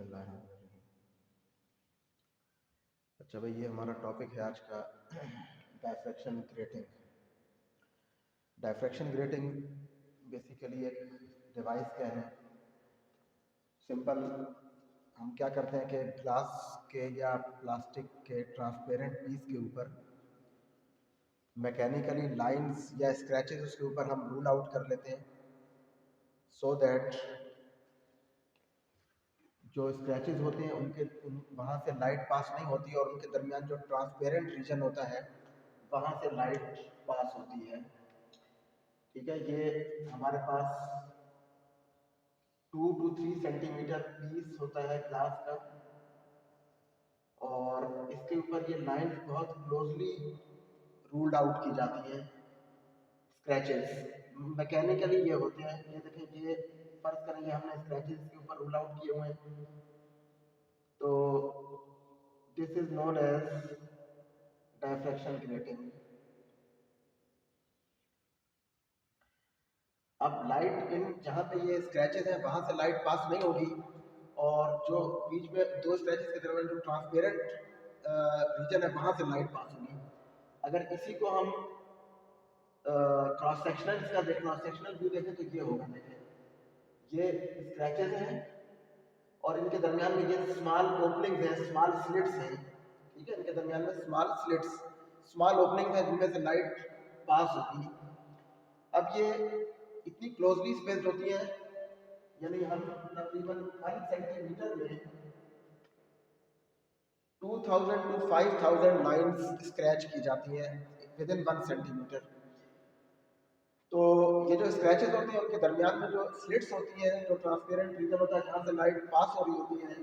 बिस्मिल्लाहिर्रहमानिर्रहीम। अच्छा भाई, ये हमारा टॉपिक है आज का diffraction grating. Diffraction grating basically एक डिवाइस का है। सिंपल हम क्या करते हैं कि ग्लास के या प्लास्टिक के ट्रांसपेरेंट पीस के ऊपर मैकेनिकली लाइंस या स्क्रैचेस उसके ऊपर हम रूल आउट कर लेते हैं, सो दैट जो स्क्रैचेस होते हैं उनके वहाँ से लाइट पास नहीं होती और उनके दरमियान जो ट्रांसपेरेंट रीजन होता है वहाँ से लाइट पास होती है। ठीक है, ये हमारे पास 2 to 3 सेंटीमीटर पीस होता है ग्लास का, और इसके ऊपर ये लाइंस बहुत क्लोजली रूल्ड आउट की जाती हैं। स्क्रैचेस मैकेनिकली ये होते हैं, ये देखें, ये फर्ज करेंगे हमने स्क्रैचेस के ऊपर रूल आउट किए हुए हैं, तो this is known as diffraction grating. अब लाइट इन जहाँ पे ये स्क्रैचेस हैं वहाँ से लाइट पास नहीं होगी, और जो बीच में दो स्क्रैचेस के दरमियान जो ट्रांसपेरेंट रीजन है वहाँ से लाइट पास होगी। अगर इसी को हम क्रॉस सेक्शनल व्यू देखें तो ये होगा, देखें ये स्क्रैचेस हैं और इनके दरमियान में ये स्मॉल ओपनिंग्स हैं, स्मॉल स्लिट्स हैं। ठीक है, इनके दरमियान में स्मॉल स्लिट्स, स्मॉल ओपनिंग्स हैं जिनमें से लाइट पास होगी। अब ये इतनी क्लोजली स्पेस्ड होती है, यानी हम तकरीबन 1 सेंटीमीटर में 2000 to 5000 लाइंस स्क्रैच की जाती हैं विद इन 1 सेंटीमीटर। तो ये जो स्क्रैचेस होते हैं उनके दरमियान में जो स्लिट्स होती हैं, जो ट्रांसपेरेंट रीजन होता है जहाँ से लाइट पास हो रही होती है,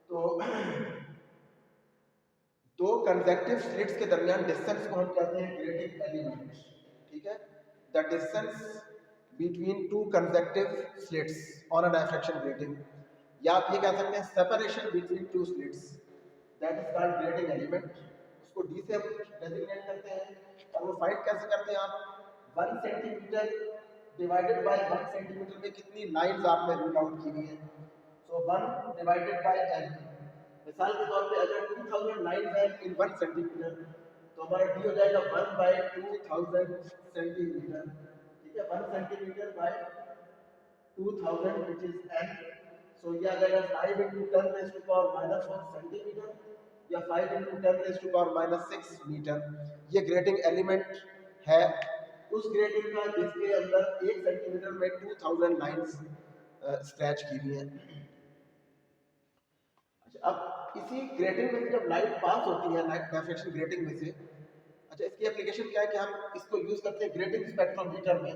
तो दो कंसेक्टिव स्लिट्स के दरमियान डिस्टेंस को हम कहते हैं ग्रेटिंग एलिमेंट। ठीक है, the distance between two consecutive slits on a diffraction grating, या आप ये कह सकते हैं separation between two slits, that is called grating element. उसको डी से हम डेजिग्नेट करते हैं, और वो फाइंड कैसे करते हैं आप 1 सेंटीमीटर डिवाइडेड बाय 1 सेंटीमीटर में कितनी लाइंस आपने रूल आउट की हुई है। सो 1 डिवाइडेड बाय n, मिसाल के तौर पे अगर 2000 लाइंस है इन 1 सेंटीमीटर, तो हमारा d हो जाएगा 1/2000 सेंटीमीटर। ठीक है, 1 centimetre bye 2000 which is n। सो ये आ जाएगा 5 into 10 raised to power -1 centimetre या 5 into 10 raised to power -6 metre. ये ग्रेटिंग एलिमेंट है उस ग्रेटिंग का जिसके अंदर 1 सेंटीमीटर में 2000 लाइंस स्क्रैच की हुई है। अच्छा, अब इसी ग्रेटिंग में से जब लाइट पास होती है, लाइट डायफ्रैक्शन ग्रेटिंग में से, अच्छा इसकी एप्लीकेशन क्या है कि हम इसको यूज करते हैं ग्रेटिंग स्पेक्ट्रोमीटर में।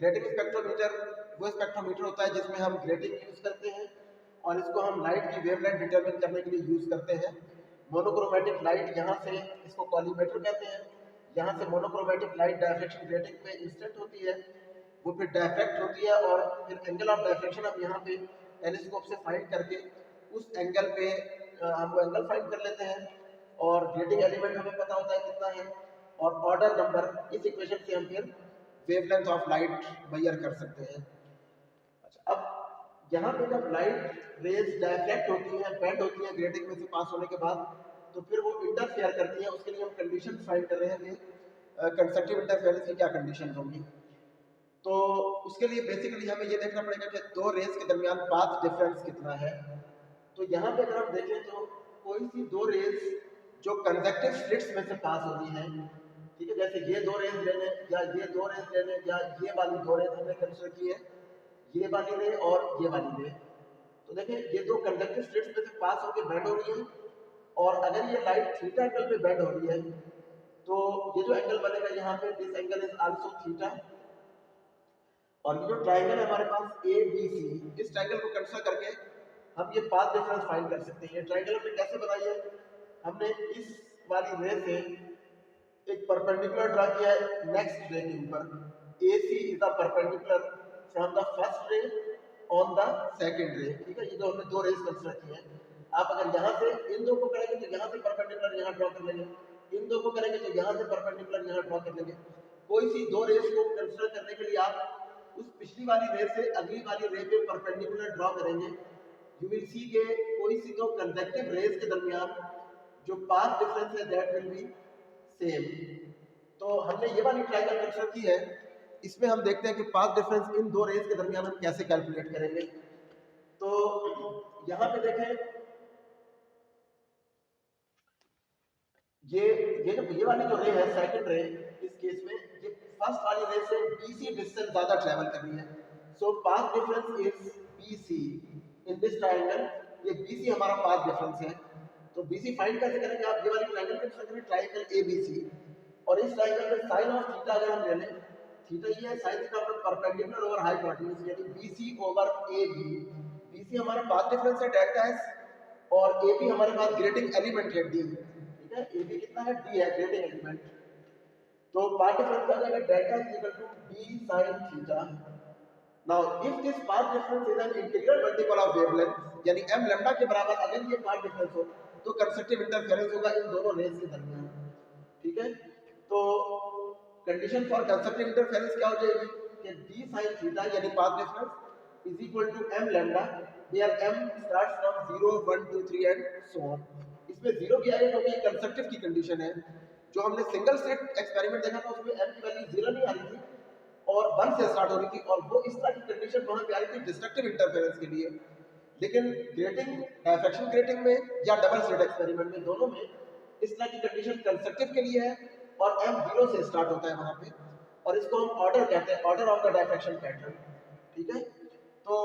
ग्रेटिंग स्पेक्ट्रोमीटर वो स्पेक्ट्रोमीटर होता है जिसमें हम ग्रेटिंग यूज करते हैं, और इसको हम लाइट की वेवलेंथ डिटरमिन करने के लिए यूज करते हैं। मोनोक्रोमेटिक लाइट यहाँ से, इसको कॉलीमेटर कहते हैं, यहाँ से मोनोक्रोमेटिक लाइट डायफ्रैक्शन ग्रेटिंग पे इंस्टेंट होती है, वो फिर डायफ्रैक्ट होती है, और फिर एंगल ऑफ डायफ्रैक्शन हम यहाँ पे टेलीस्कोप से फाइंड करके उस एंगल पे हम वो एंगल फाइंड कर लेते हैं, और ग्रेटिंग एलिमेंट हमें पता होता है कितना है, और ऑर्डर नंबर इस इक्वेशन से हम फिर वेवलेंथ ऑफ लाइट मेजर कर सकते हैं। अच्छा, अब यहाँ पे जब लाइट रेज डायफ्रैक्ट होती हैं, बेंड होती हैं ग्रेटिंग में से पास होने के बाद, तो फिर वो इंटरफेयर करती है। उसके लिए हम कंडीशन फाइंड कर रहे हैं कि कंस्ट्रक्टिव इंटरफेरेंस की क्या कंडीशन होंगी। तो उसके लिए बेसिकली हमें ये देखना पड़ेगा कि दो रेज के दरमियान पाथ डिफरेंस कितना है। तो यहाँ पे अगर हम देखें तो कोई सी दो रेज जो कंजक्टिव स्लिट्स में से पास हो रही हैं, ठीक है, जैसे ये दो रेज ले लें या ये दो रेज ले लें, या ये वाली दो रेज हमने कंसिडर की है, ये वाली रे और ये वाली रे। तो देखें ये दो कंडक्टिव स्लिट्स में से पास होकर बेंड हो रही है, और अगर ये लाइट थीटा एंगल पे बेंड हो रही है, तो ये जो एंगल बनेगा यहाँ पे, this angle is also theta. और ये जो ट्रायंगल है हमारे पास ए बी सी, इस ट्रायंगल को कंसिडर करके हम ये पाथ डिफरेंस फाइंड कर सकते हैं। ये ट्रायंगल हमने कैसे बनाई है, हमने इस वाली रे से एक परपेंडिकुलर ड्रा किया है नेक्स्ट रे के ऊपर। AC is the perpendicular from the first ray on the second रे। ठीक है, ये जो हमने दो रेज कंसीडर की हैं, आप अगर यहाँ से इन दो को करेंगे तो यहाँ से परपेंडिकुलर यहाँ ड्रॉ कर लेंगे, इन दो को करेंगे तो यहाँ से परपेंडिकुलर यहाँ ड्रॉ कर लेंगे। कोई सी दो रेज को कंसीडर करने के लिए आप उस पिछली वाली रे से अगली वाली रे पे परपेंडिकुलर ड्रॉ करेंगे, यू विल सी के कोई सी दो कंसेक्टिव रेज के दरमियान जो पाथ डिफरेंस है दैट विल बी सेम। तो हमने ये वाली ट्रायंगल कंस्ट्रक्ट की है, इसमें हम देखते हैं कि पाथ डिफरेंस इन दो रेज के दरमियान हम कैसे कैलकुलेट करेंगे। तो यहाँ पे देखें, ये वाली जो रे है सेकंड रे, इस केस में ये फर्स्ट वाली रे से BC डिस्टेंस ज्यादा ट्रेवल कर रही है, so path difference is BC in this triangle. ये BC हमारा पाथ डिफरेंस है। तो BC फाइंड कैसे करेंगे आप, ये वाली ट्रायंगल कंस्ट्रक्ट करें, ट्रायंगल ABC, और इस ट्रायंगल में साइन ऑफ थीटा अगर हम ले लें, थीटा ये है साइन थीटा पर परपेंडिकुलर ओवर हाइपोटेन्यूज, यानी BC ओवर AB। BC हमारा पाथ डिफरेंस है डेल्टा S, और AB हमारे पास ग्रेटिंग एलिमेंट है D, ठीक है। AB कितना है, D है ग्रेटिंग एलिमेंट। तो पाथ डिफरेंस का जाएगा delta is equal to D sin theta. Now if this path difference is an integral multiple of wavelength, यानी m लैम्डा के बराबर अगर ये पाथ डिफरेंस हो तो कंस्ट्रक्टिव इंटरफेरेंस होगा इन दोनों रेज के दरमियान, ठीक है। तो कंडीशन फॉर कंस्ट्रक्टिव इंटरफेरेंस क्या हो जाएगी कि D sin थीटा यानी path difference is equal to m lambda, where m starts from 0 1 2 3 and so on. इसमें 0 किया है क्योंकि ये कंस्ट्रक्टिव की कंडीशन है। जो हमने सिंगल स्लिट एक्सपेरिमेंट देखा था उसमें m की वैल्यू 0 नहीं आ रही थी और 1 से स्टार्ट हो रही थी, और वो इस तरह की कंडीशन वहां पे आ रही थी डिस्ट्रक्टिव इंटरफेरेंस के लिए। लेकिन ग्रेटिंग डायफ्रैक्शन ग्रेटिंग में या डबल स्लिट एक्सपेरिमेंट में, दोनों में इस तरह की कंडीशन कंस्ट्रक्टिव के लिए है और m 0 से स्टार्ट होता है वहां पे, और इसको हम ऑर्डर कहते हैं, order of the diffraction pattern, ठीक है। तो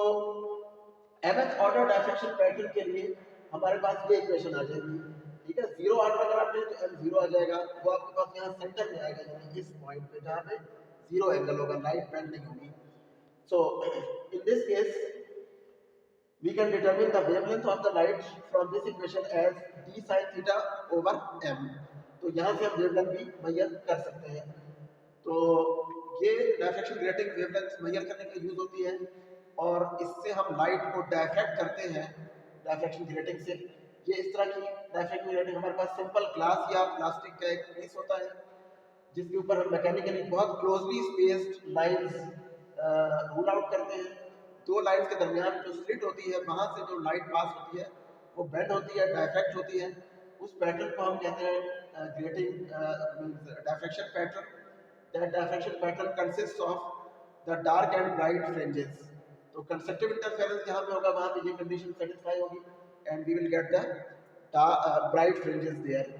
mth ऑर्डर डायफ्रैक्शन पैटर्न के लिए हमारे पास ये इक्वेशन आ जाएगी, ठीक है। 0 ऑर्डर अगर आप लें तो m 0 आ जाएगा, वो आपके पास यहाँ सेंटर में आएगा, यानी इस पॉइंट पे जहाँ पे 0 एंगल होगा, लाइट बेंड नहीं होगी। So in this case we can determine the wavelength of the light from this equation as d sin theta over m। तो यहाँ से हम वेवलेंथ भी मेजर कर सकते हैं। तो ये डायफ्रैक्शन ग्रेटिंग वेवलेंथ मेजर करने के लिए यूज होती है, और इससे हम लाइट को डायफ्रैक्ट करते हैं डायफ्रैक्शन ग्रेटिंग से। ये इस तरह की डायफ्रैक्शन ग्रेटिंग, हमारे पास सिंपल ग्लास या प्लास्टिक का एक पीस होता है जिसके ऊपर हम मैकेनिकली बहुत closely spaced lines rule out करते हैं। दो लाइंस के दरमियान जो स्लिट होती है वहां से जो लाइट पास होती है वो बेंड होती है, डायफ्रैक्ट होती है। उस पैटर्न को हम कहते हैं grating diffraction pattern. That diffraction pattern consist of the dark and bright fringes. तो कंस्ट्रक्टिव इंटरफेरेंस जहाँ पे होगा वहाँ पे ये कंडीशन सेटिस्फाई होगी and we will get the bright fringes there,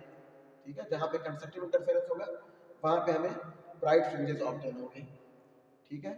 ठीक है। जहाँ पे कंस्ट्रक्टिव इंटरफेरेंस होगा वहाँ पे हमें ब्राइट फ्रिंजेस ऑब्टेन होंगे, ठीक है।